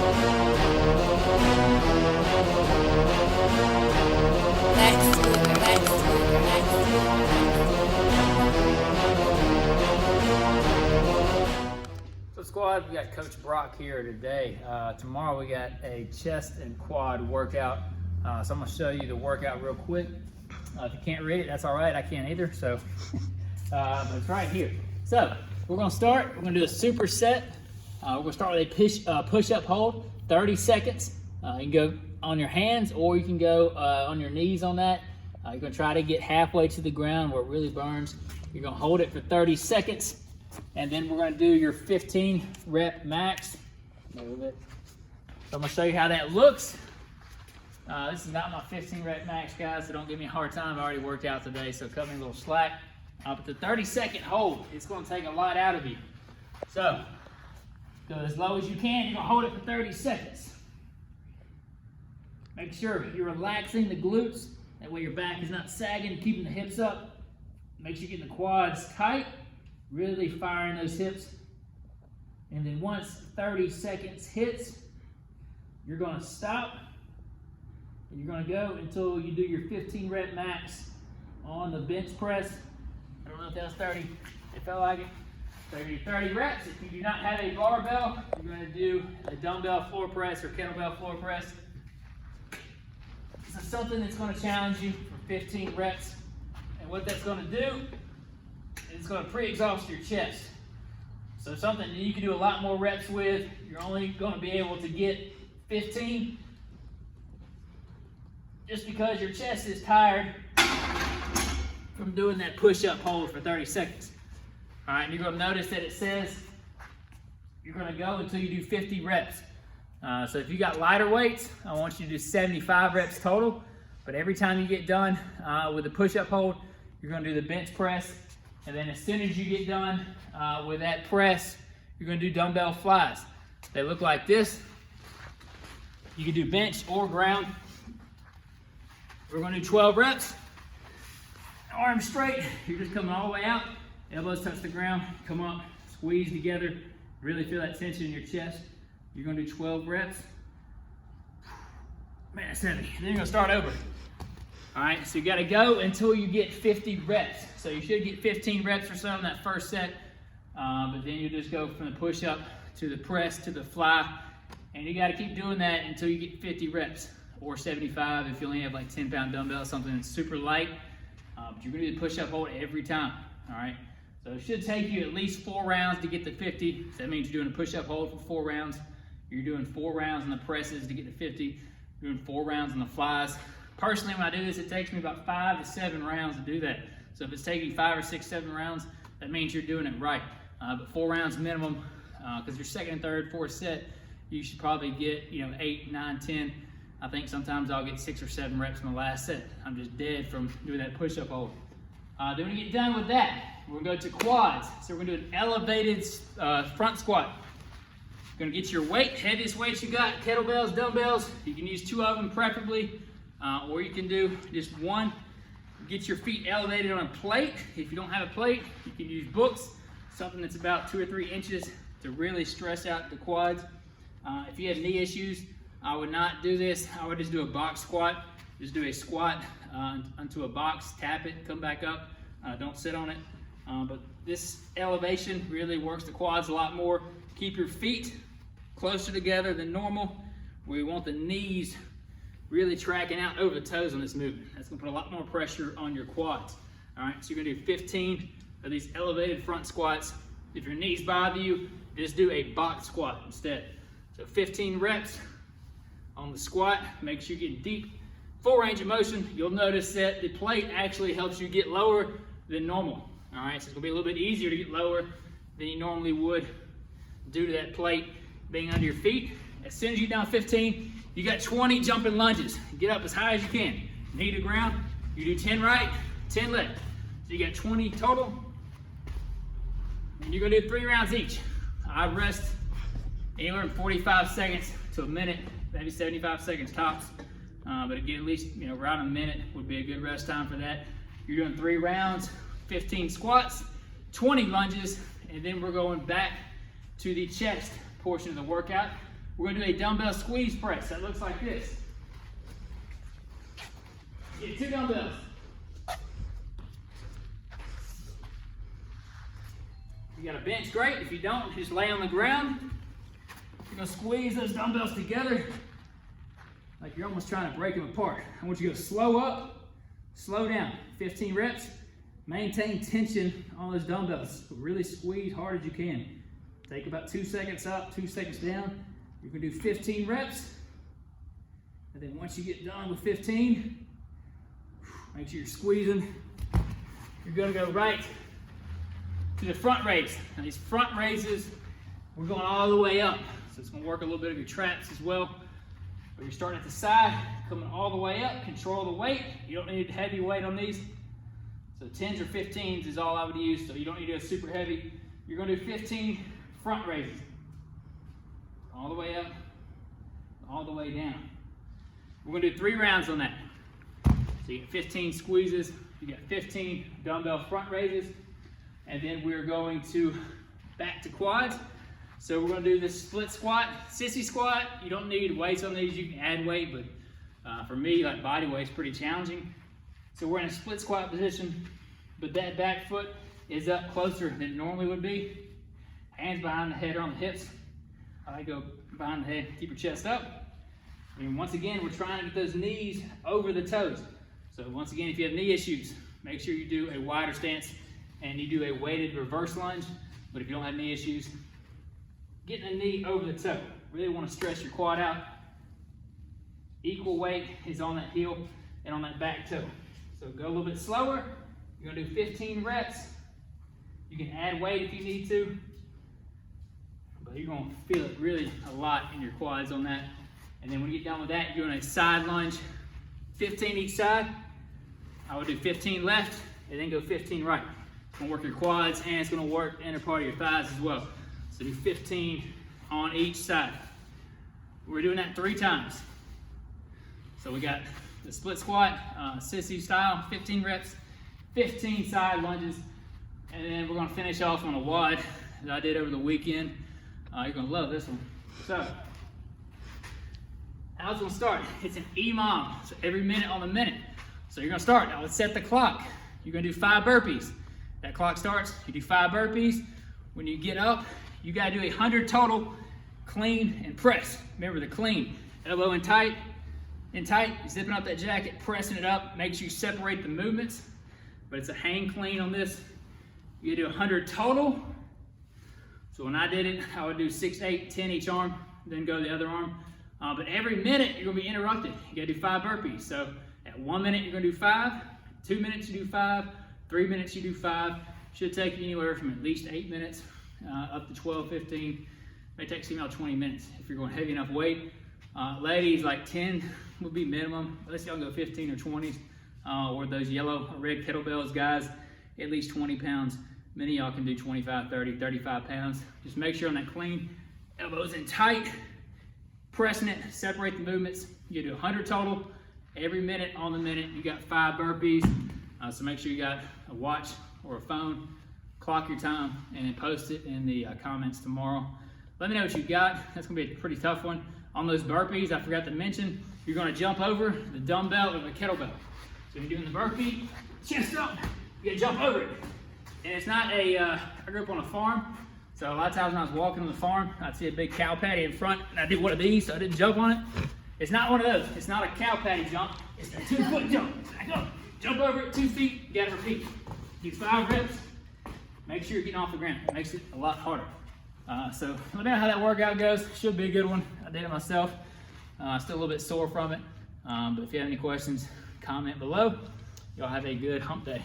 So squad, we got Coach Brock here today. Tomorrow we got a chest and quad workout. So I'm gonna show you the workout real quick. If you can't read it, that's all right. I can't either. So, but it's right here. So we're gonna start. We're gonna do a superset. We're gonna start with a push-up hold, 30 seconds. You can go on your hands or you can go on your knees on that. You're gonna try to get halfway to the ground where it really burns. You're gonna hold it for 30 seconds. And then we're gonna do your 15 rep max. Move it. So I'm gonna show you how that looks. This is not my 15 rep max, guys, so don't give me a hard time. I already worked out today, so cut me a little slack. But the 30-second hold, it's gonna take a lot out of you. So, go as low as you can. You're gonna hold it for 30 seconds. Make sure you're relaxing the glutes. That way your back is not sagging, keeping the hips up. Make sure you're getting the quads tight. Really firing those hips. And then once 30 seconds hits, you're gonna stop. And you're gonna go until you do your 15 rep max on the bench press. I don't know if that was 30. It felt like it. So you do 30 reps. If you do not have a barbell, you're gonna do a dumbbell floor press or kettlebell floor press. This is something that's gonna challenge you for 15 reps. And what that's gonna do, it's going to pre-exhaust your chest. So something that you can do a lot more reps with. You're only going to be able to get 15 just because your chest is tired from doing that push-up hold for 30 seconds. All right, and you're going to notice that it says you're going to go until you do 50 reps. So if you got lighter weights, I want you to do 75 reps total. But every time you get done with the push-up hold, you're going to do the bench press. And then as soon as you get done with that press, you're gonna do dumbbell flies. They look like this. You can do bench or ground. We're gonna do 12 reps. Arms straight, you're just coming all the way out. Elbows touch the ground, come up, squeeze together. Really feel that tension in your chest. You're gonna do 12 reps. Man, that's heavy. Then you're gonna start over. All right, so you gotta go until you get 50 reps. So you should get 15 reps or so in that first set, but then you just go from the push-up to the press to the fly, and you gotta keep doing that until you get 50 reps, or 75 if you only have like 10-pound dumbbells, something that's super light, but you're gonna do the push-up hold every time, all right? So it should take you at least 4 rounds to get to 50, so that means you're doing a push-up hold for 4 rounds, you're doing 4 rounds on the presses to get to 50, you're doing 4 rounds on the flies. Personally, when I do this, it takes me about 5 to 7 rounds to do that. So if it's taking 5 or 6, 7 rounds, that means you're doing it right. But 4 rounds minimum, because your second and third, fourth set, you should probably get 8, 9, 10. I think sometimes I'll get 6 or 7 reps in the last set. I'm just dead from doing that push-up hold. Then when you get done with that, we're gonna go to quads. So we're gonna do an elevated front squat. You're gonna get your weight, heaviest weights you got, kettlebells, dumbbells. You can use 2 of them preferably. Or you can do just 1. Get your feet elevated on a plate. If you don't have a plate, you can use books, something that's about 2 or 3 inches to really stress out the quads. If you have knee issues, I would not do this. I would just do a box squat. Just do a squat onto a box, tap it, come back up. Don't sit on it. But this elevation really works the quads a lot more. Keep your feet closer together than normal. We want the knees really tracking out over the toes on this movement. That's gonna put a lot more pressure on your quads. All right, so you're gonna do 15 of these elevated front squats. If your knees bother you, just do a box squat instead. So 15 reps on the squat. Make sure you get deep, full range of motion. You'll notice that the plate actually helps you get lower than normal. All right, so it's gonna be a little bit easier to get lower than you normally would due to that plate being under your feet. As soon as you get down 15, you got 20 jumping lunges. Get up as high as you can. Knee to ground. You do 10 right, 10 left. So you got 20 total. And you're gonna do 3 rounds each. I rest anywhere from 45 seconds to a minute, maybe 75 seconds tops. But again, at least around a minute would be a good rest time for that. You're doing 3 rounds, 15 squats, 20 lunges, and then we're going back to the chest portion of the workout. we're gonna do a dumbbell squeeze press. That looks like this. Get 2 dumbbells. If you got a bench, great. If you don't, just lay on the ground. You're gonna squeeze those dumbbells together like you're almost trying to break them apart. I want you to go slow up, slow down. 15 reps. Maintain tension on those dumbbells. Really squeeze hard as you can. Take about 2 seconds up, 2 seconds down. You're gonna do 15 reps. And then once you get done with 15, make sure you're squeezing. You're gonna go right to the front raise. Now these front raises, we're going all the way up. So it's gonna work a little bit of your traps as well. But you're starting at the side, coming all the way up, control the weight. You don't need heavy weight on these. So 10s or 15s is all I would use, so you don't need to go super heavy. You're gonna do 15 front raises. All the way up, all the way down. We're gonna do 3 rounds on that. So you get 15 squeezes, you got 15 dumbbell front raises, and then we're going to back to quads. So we're gonna do this split squat, sissy squat. You don't need weights on these, you can add weight, but for me, like body weight's pretty challenging. So we're in a split squat position, but that back foot is up closer than it normally would be. Hands behind the head or on the hips. I go behind the head, keep your chest up. And once again, we're trying to get those knees over the toes. So once again, if you have knee issues, make sure you do a wider stance and you do a weighted reverse lunge. But if you don't have knee issues, getting a knee over the toe. Really want to stretch your quad out. Equal weight is on that heel and on that back toe. So go a little bit slower. You're gonna do 15 reps. You can add weight if you need to, but you're gonna feel it really a lot in your quads on that. And then when you get done with that, you're doing a side lunge, 15 each side. I would do 15 left and then go 15 right. It's gonna work your quads and it's gonna work the inner part of your thighs as well. So do 15 on each side. We're doing that 3 times. So we got the split squat, sissy style, 15 reps, 15 side lunges, and then we're gonna finish off on a WOD that I did over the weekend. You're gonna love this one. So, how it's gonna start? It's an EMOM, so every minute on the minute. So you're gonna start, now let's set the clock. You're gonna do 5 burpees. That clock starts, you do 5 burpees. When you get up, you gotta do 100 total, clean and press. Remember the clean, elbow in tight, zipping up that jacket, pressing it up, make sure you separate the movements, but it's a hang clean on this. You do 100 total. So when I did it, I would do 6, 8, 10 each arm, then go the other arm. But every minute you're gonna be interrupted. You gotta do 5 burpees. So at 1 minute you're gonna do 5, 2 minutes you do 5, 3 minutes you do 5. Should take you anywhere from at least 8 minutes up to 12, 15. May take some about 20 minutes if you're going heavy enough weight. Ladies, like 10 would be minimum. Unless y'all go 15 or 20s. Or those yellow or red kettlebells, guys, at least 20 pounds. Many of y'all can do 25, 30, 35 pounds. Just make sure on that clean, elbows in tight, pressing it, separate the movements. You do 100 total. Every minute on the minute, you got 5 burpees. So make sure you got a watch or a phone. Clock your time and then post it in the comments tomorrow. Let me know what you got. That's gonna be a pretty tough one. On those burpees, I forgot to mention, you're gonna jump over the dumbbell or the kettlebell. So you're doing the burpee, chest up, you gotta jump over it. And it's not I grew up on a farm, so a lot of times when I was walking on the farm, I'd see a big cow patty in front, and I did one of these, so I didn't jump on it. It's not one of those. It's not a cow patty jump. It's a 2-foot jump. Back up, jump over it, 2 feet, you gotta repeat. Do 5 reps. Make sure you're getting off the ground. It makes it a lot harder. So let me know how that workout goes. Should be a good one. I did it myself. Still a little bit sore from it. But if you have any questions, comment below. Y'all have a good hump day.